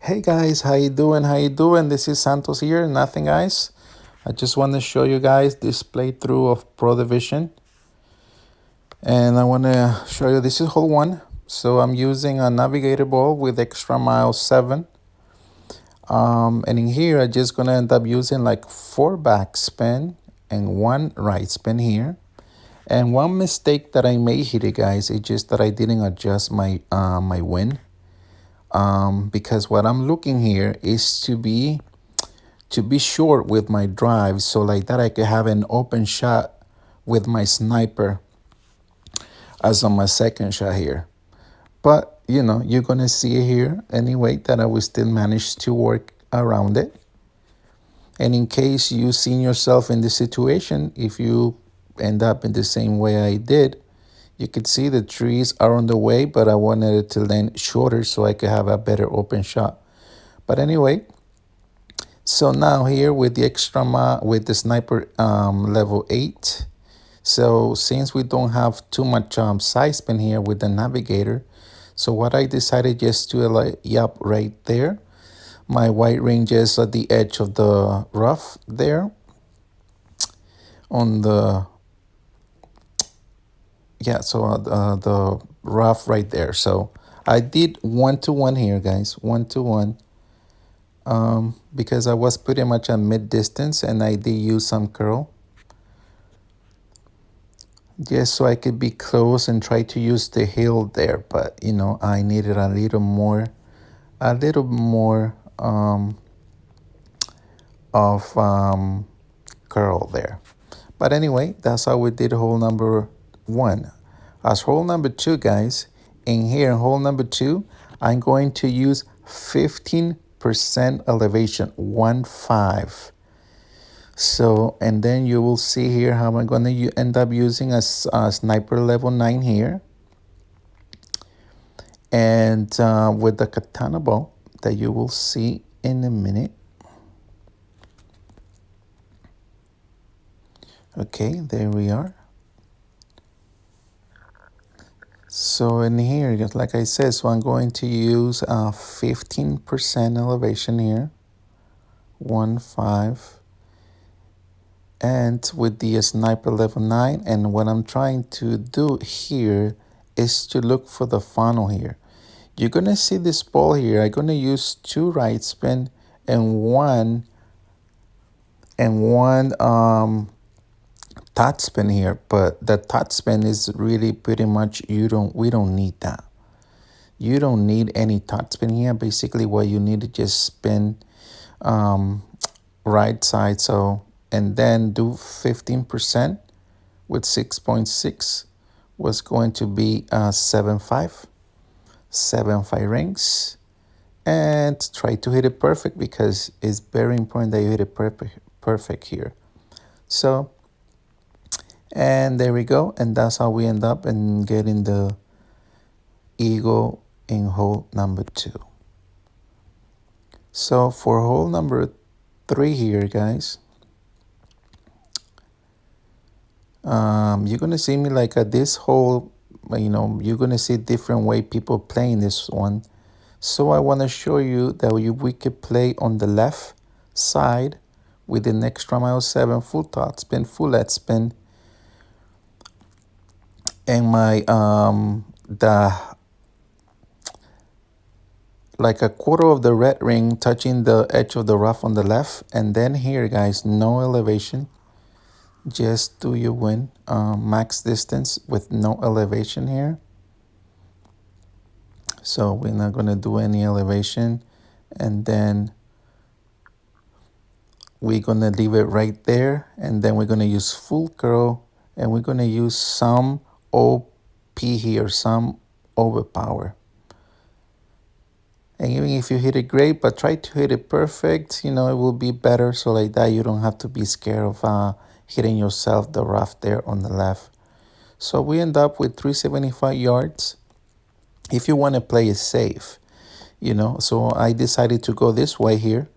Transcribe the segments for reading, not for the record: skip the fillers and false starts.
Hey guys, how you doing? How you doing? This is Santos here. Nothing, guys. I just want to show you guys this playthrough of Pro Division, and I want to show you this is hole one. So I'm using a navigator ball with extra mile 7. And in here, I'm just gonna end up using like 4 back spin and 1 right spin here. And one mistake that I made here, guys, is just that I didn't adjust my win. Because what I'm looking here is to be short with my drive, so like that I could have an open shot with my sniper as on my second shot here. But you're gonna see here anyway that I will still manage to work around it. And in case you seen yourself in this situation, if you end up in the same way I did, you could see the trees are on the way, but I wanted it to land shorter so I could have a better open shot. But anyway, so now here with the with the sniper level 8. So since we don't have too much side spin here with the navigator, so what I decided just to yup, right there. My white ring just at the edge of the rough there on the, yeah, so the rough right there. So I did 1-to-1 here, guys, 1-to-1. Because I was pretty much at mid distance and I did use some curl just so I could be close and try to use the hill there. But I needed a little more of curl there. But anyway, that's how we did hole number 1. As hole number 2, guys, in here in hole number 2, I'm going to use 15% elevation, 1-5. So, and then you will see here how I'm going to end up using a sniper level 9 here. And with the katana bow that you will see in a minute. Okay, there we are. So in here, just like I said, so I'm going to use 15% elevation here, 1-5. And with the sniper level 9, and what I'm trying to do here is to look for the funnel here. You're gonna see this ball here. I'm gonna use 2 right spin and one top spin here, but the top spin is really pretty much we don't need that. You don't need any top spin here. Basically what you need to just spin right side, so, and then do 15% with 6.6 was going to be 7-5 rings, and try to hit it perfect because it's very important that you hit it perfect here. So, and there we go, and that's how we end up and getting the eagle in hole number 2. So for hole number 3 here, guys, you're gonna see me like at this hole. You're gonna see different way people playing this one. So I want to show you that we could play on the left side with an extra mile 7 full top spin, full lead spin, and my the like a quarter of the red ring touching the edge of the rough on the left. And then here, guys, no elevation, just do your win max distance with no elevation here. So we're not going to do any elevation, and then we're going to leave it right there, and then we're going to use full curl, and we're going to use some OP here, some overpower. And even if you hit it great, but try to hit it perfect, it will be better. So like that, you don't have to be scared of hitting yourself the rough there on the left. So we end up with 375 yards. If you want to play it safe, so I decided to go this way here.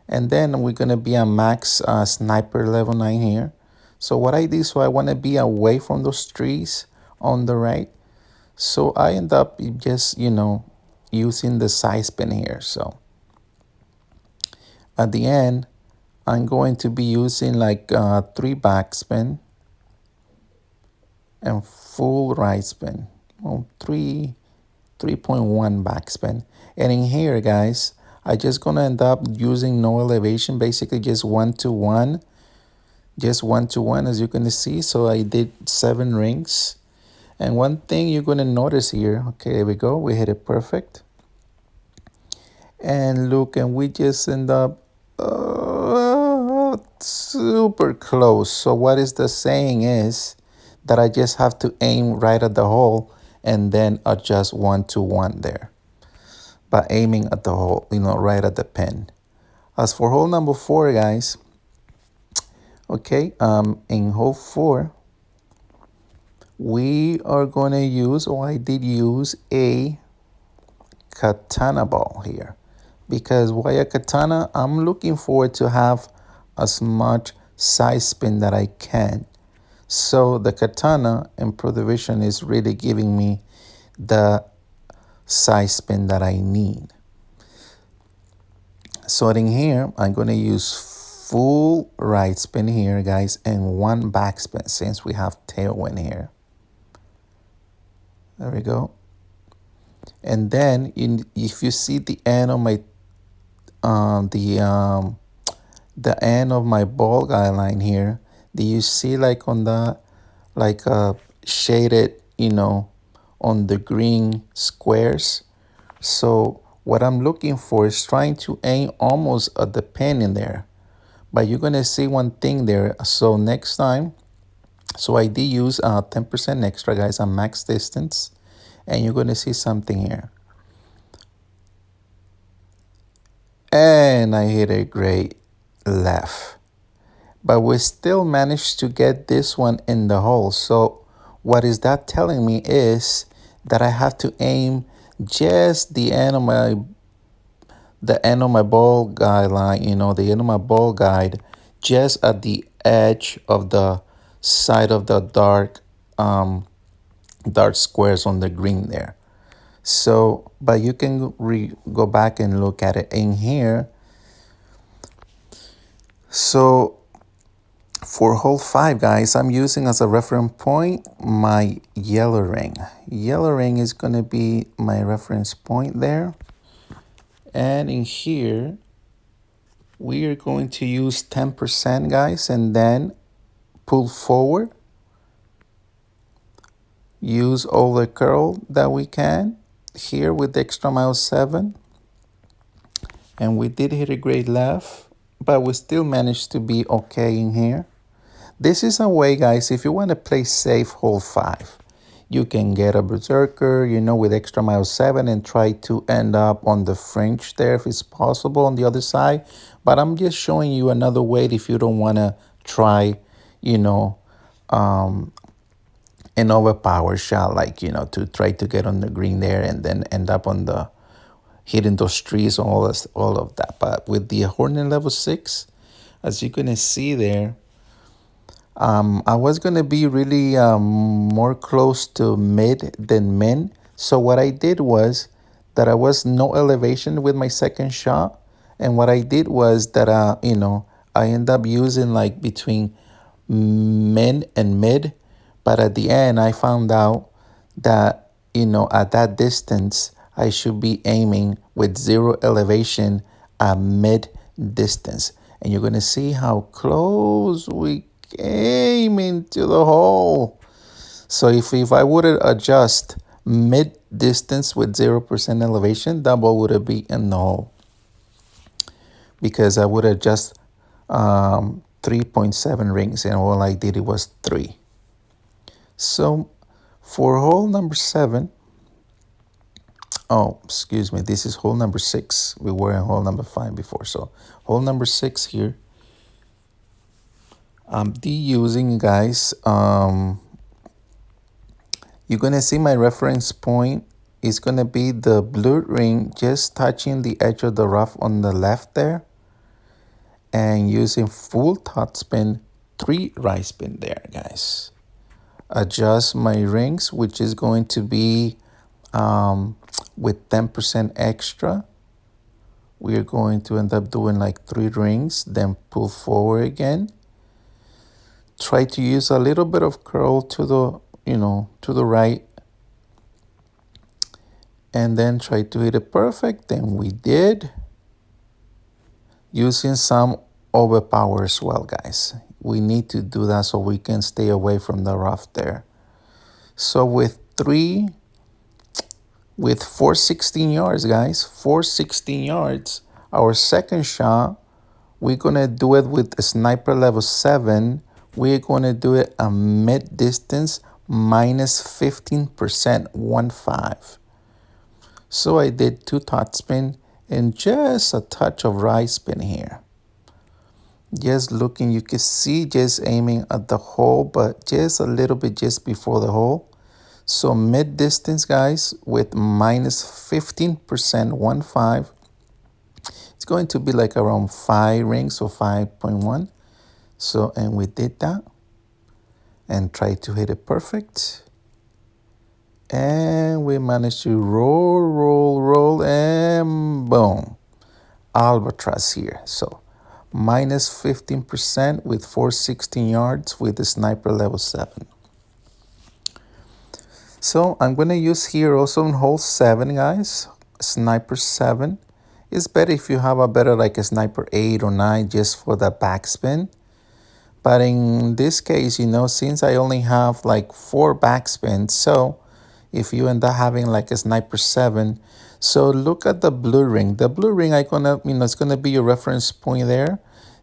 And then we're going to be a max sniper level 9 here. So what I did, so I want to be away from those trees on the right. So I end up just, using the side spin here. So At the end, I'm going to be using like 3 backspin and full right spin. Well, 3.1 backspin. And in here, guys, I just gonna end up using no elevation, basically just 1-to-1, just 1-to-1, as you can see. So I did 7 rings. And one thing you're gonna notice here, okay, there we go, we hit it perfect. And look, and we just end up super close. So what is the saying is that I just have to aim right at the hole and then adjust 1-to-1 there by aiming at the hole, right at the pin. As for hole number 4, guys, okay, in hole 4, we are going to use, or I did use a katana ball here. Because why a katana? I'm looking forward to have as much side spin that I can. So the katana in Pro Division is really giving me the side spin that I need. So in here, I'm going to use full right spin here, guys, and 1 backspin since we have tailwind here. There we go. And then if you see the end of my the end of my ball guideline here, do you see like on the shaded, on the green squares? So what I'm looking for is trying to aim almost at the pin in there. But you're gonna see one thing there. So next time, so I did use 10% extra, guys, on max distance, and you're gonna see something here. And I hit a great left. But we still managed to get this one in the hole. So what is that telling me is that I have to aim just the end of my ball guideline, the end of my ball guide, just at the edge of the side of the dark squares on the green there. So, but you can go back and look at it in here. So for hole 5, guys, I'm using as a reference point my yellow ring. Yellow ring is going to be my reference point there. And in here, we are going to use 10%, guys, and then pull forward. Use all the curl that we can here with the extra mile 7. And we did hit a great left, but we still managed to be okay in here. This is a way, guys, if you want to play safe hole 5, you can get a berserker, with extra mile 7 and try to end up on the fringe there if it's possible on the other side. But I'm just showing you another way if you don't want to try, an overpower shot, like, to try to get on the green there and then end up on the hitting those trees and all of that. But with the Hornet level 6, as you're going to see there, I was going to be really more close to mid than min. So what I did was that I was no elevation with my second shot. And what I did was that, I ended up using like between min and mid. But at the end, I found out that, at that distance, I should be aiming with 0 elevation at mid distance. And you're going to see how close we came into the hole. So if I would adjust mid distance with 0% elevation, that ball would have been in the hole. Because I would adjust 3.7 rings, and all I did, it was 3. So for hole number 7, oh, excuse me, this is hole number 6. We were in hole number 5 before. So hole number 6 here, I'm using, guys, you're going to see my reference point is going to be the blue ring just touching the edge of the rough on the left there, and using full top spin, 3 right spin there, guys. Adjust my rings, which is going to be with 10% extra we're going to end up doing like 3 rings, then pull forward again. Try to use a little bit of curl to the, to the right, and then try to hit it perfect. And we did, using some overpower as well, guys. We need to do that so we can stay away from the rough there. So with 416 yards, guys, 416 yards, our second shot, we're gonna do it with a sniper level 7. We're gonna do it a mid distance minus 15%, 1-5. So I did 2 top spin and just a touch of right spin here. Just looking, you can see just aiming at the hole, but just a little bit just before the hole. So mid distance, guys, with minus 15%, 1-5. It's going to be like around 5 rings, so 5.1. So, and we did that and try to hit it perfect. And we managed to roll, and boom, albatross here. So minus 15% with 416 yards with the sniper level 7. So I'm going to use here also in hole 7, guys, sniper 7. It's better if you have a better like a sniper 8 or 9 just for the backspin. But in this case, since I only have like 4 backspins, so if you end up having like a sniper 7, so look at the blue ring. The blue ring, it's gonna be your reference point there.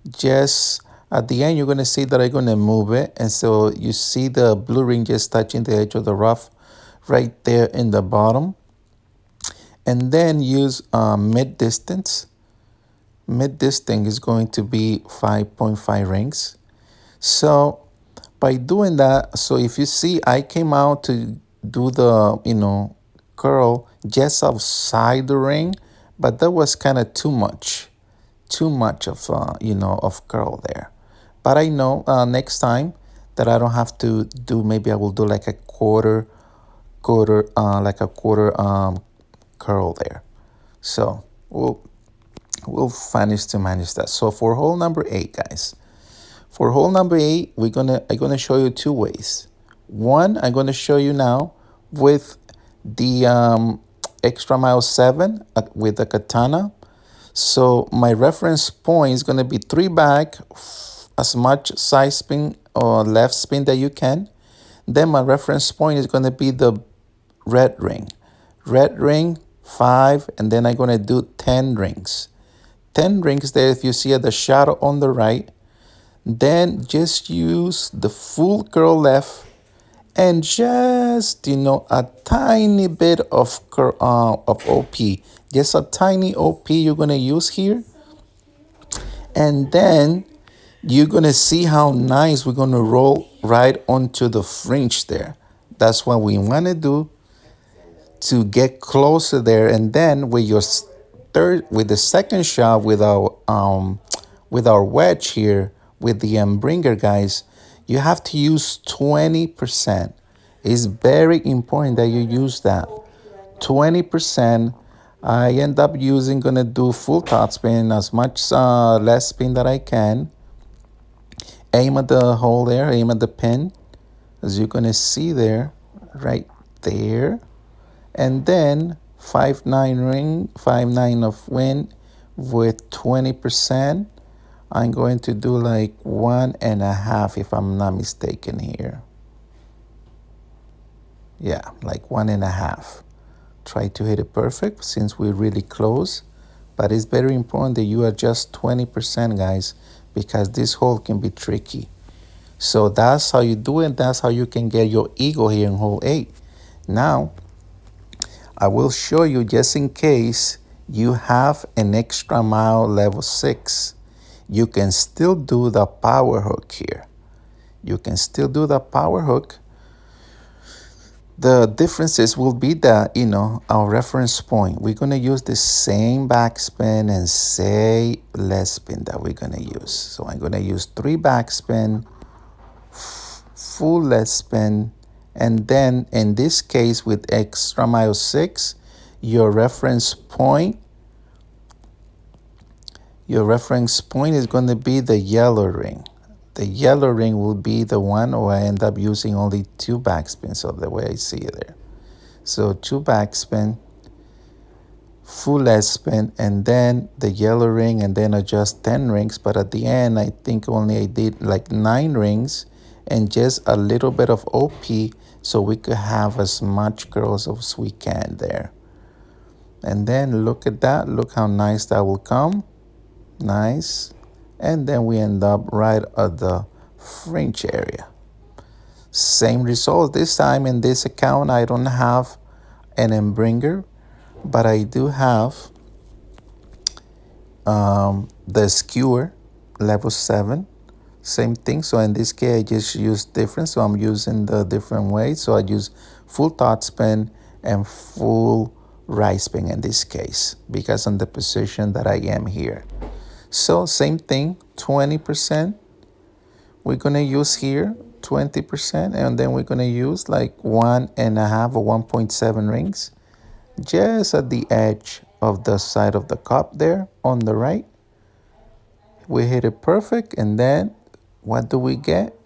Just at the end, you're gonna see that I'm gonna move it, and so you see the blue ring just touching the edge of the rough right there in the bottom. And then use mid distance. Mid distance is going to be 5.5 rings. So by doing that, so if you see, I came out to do the, curl just outside the ring, but that was kind of too much of, of curl there. But I know next time that I don't have to do, maybe I will do like a quarter curl there. So we'll manage to manage that. So for hole number 8, guys, for hole number 8, I'm gonna show you 2 ways. One, I'm gonna show you now with the extra mile 7 with the katana. So my reference point is gonna be 3 back, as much side spin or left spin that you can. Then my reference point is gonna be the red ring. Red ring, 5, and then I'm gonna do 10 rings. 10 rings there if you see the shadow on the right. Then just use the full curl left and just, a tiny bit of OP. Just a tiny OP you're going to use here. And then you're going to see how nice we're going to roll right onto the fringe there. That's what we want to do to get closer there. And then with the second shot with our wedge here, with the bringer, guys, you have to use 20%. It's very important that you use that 20%. I end up gonna do full top spin, as much less spin that I can. Aim at the hole there, aim at the pin, as you're gonna see there, right there. And then 5-9 ring, 5-9 of wind with 20%. I'm going to do like 1.5 if I'm not mistaken here. Yeah, like 1.5. Try to hit it perfect since we're really close. But it's very important that you adjust 20%, guys, because this hole can be tricky. So that's how you do it. That's how you can get your eagle here in hole 8. Now, I will show you just in case you have an extra mile level 6. You can still do the power hook here. You can still do the power hook. The differences will be that, our reference point. We're going to use the same backspin and same left spin that we're going to use. So I'm going to use 3 backspin, full left spin, and then in this case with extra mile 6, your reference point Your reference point is going to be the yellow ring. The yellow ring will be the one where I end up using only 2 backspins, so the way I see it there. So 2 backspin, full S spin, and then the yellow ring, and then adjust 10 rings. But at the end, I think only I did like 9 rings and just a little bit of OP so we could have as much curls as we can there. And then look at that. Look how nice that will come. Nice. And then we end up right at the fringe area. Same result this time. In this account, I don't have an embringer, but I do have the skewer level 7. Same thing. So in this case, I just use different. So I'm using the different way. So I use full top spin and full right spin in this case because on the position that I am here. So same thing, 20%. We're gonna use here 20%, and then we're gonna use like 1.5 or 1.7 rings just at the edge of the side of the cup there on the right. We hit it perfect, and then what do we get?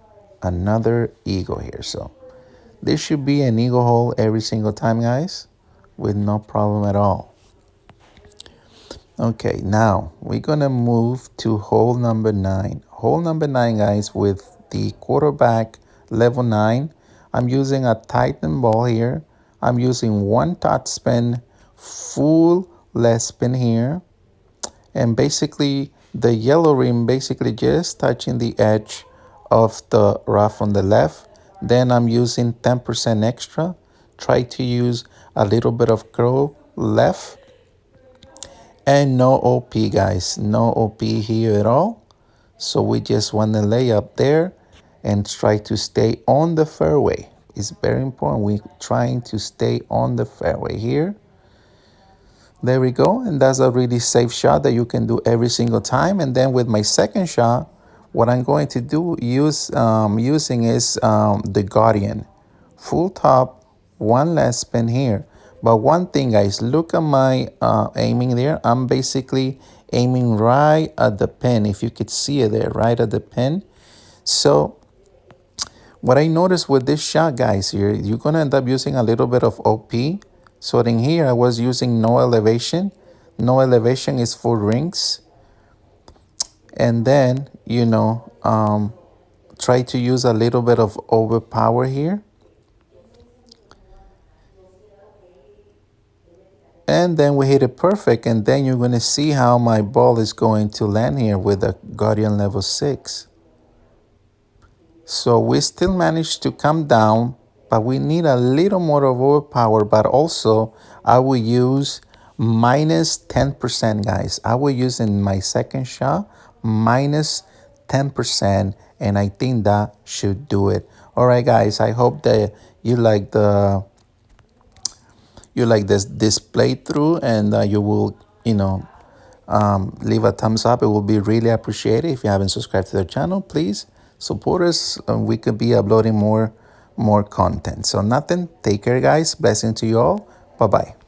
Another eagle here. So this should be an eagle hole every single time, guys, with no problem at all. Okay, now we're gonna move to hole number 9. Hole number 9, guys, with the quarterback level 9. I'm using a Titan ball here. I'm using 1 top spin, full left spin here. And basically the yellow rim basically just touching the edge of the rough on the left. Then I'm using 10% extra. Try to use a little bit of curl left. And no OP, guys, no OP here at all. So we just want to lay up there and try to stay on the fairway. It's very important. We're trying to stay on the fairway here. There we go. And that's a really safe shot that you can do every single time. And then with my second shot, what I'm going to do using is the Guardian. Full top, 1 less spin here. But one thing, guys, look at my aiming there. I'm basically aiming right at the pin. If you could see it there, right at the pin. So what I noticed with this shot, guys, here, you're going to end up using a little bit of OP. So in here, I was using no elevation. No elevation is 4 rings. And then, try to use a little bit of overpower here. And then we hit it perfect. And then you're going to see how my ball is going to land here with a Guardian level 6. So we still managed to come down, but we need a little more of overpower. But also, I will use minus 10%, guys. I will use in my second shot minus 10%, and I think that should do it. All right, guys, I hope that you like this playthrough, and you will leave a thumbs up. It will be really appreciated. If you haven't subscribed to the channel, please support us. We could be uploading more content. So nothing, take care, guys. Blessing to you all. Bye-bye.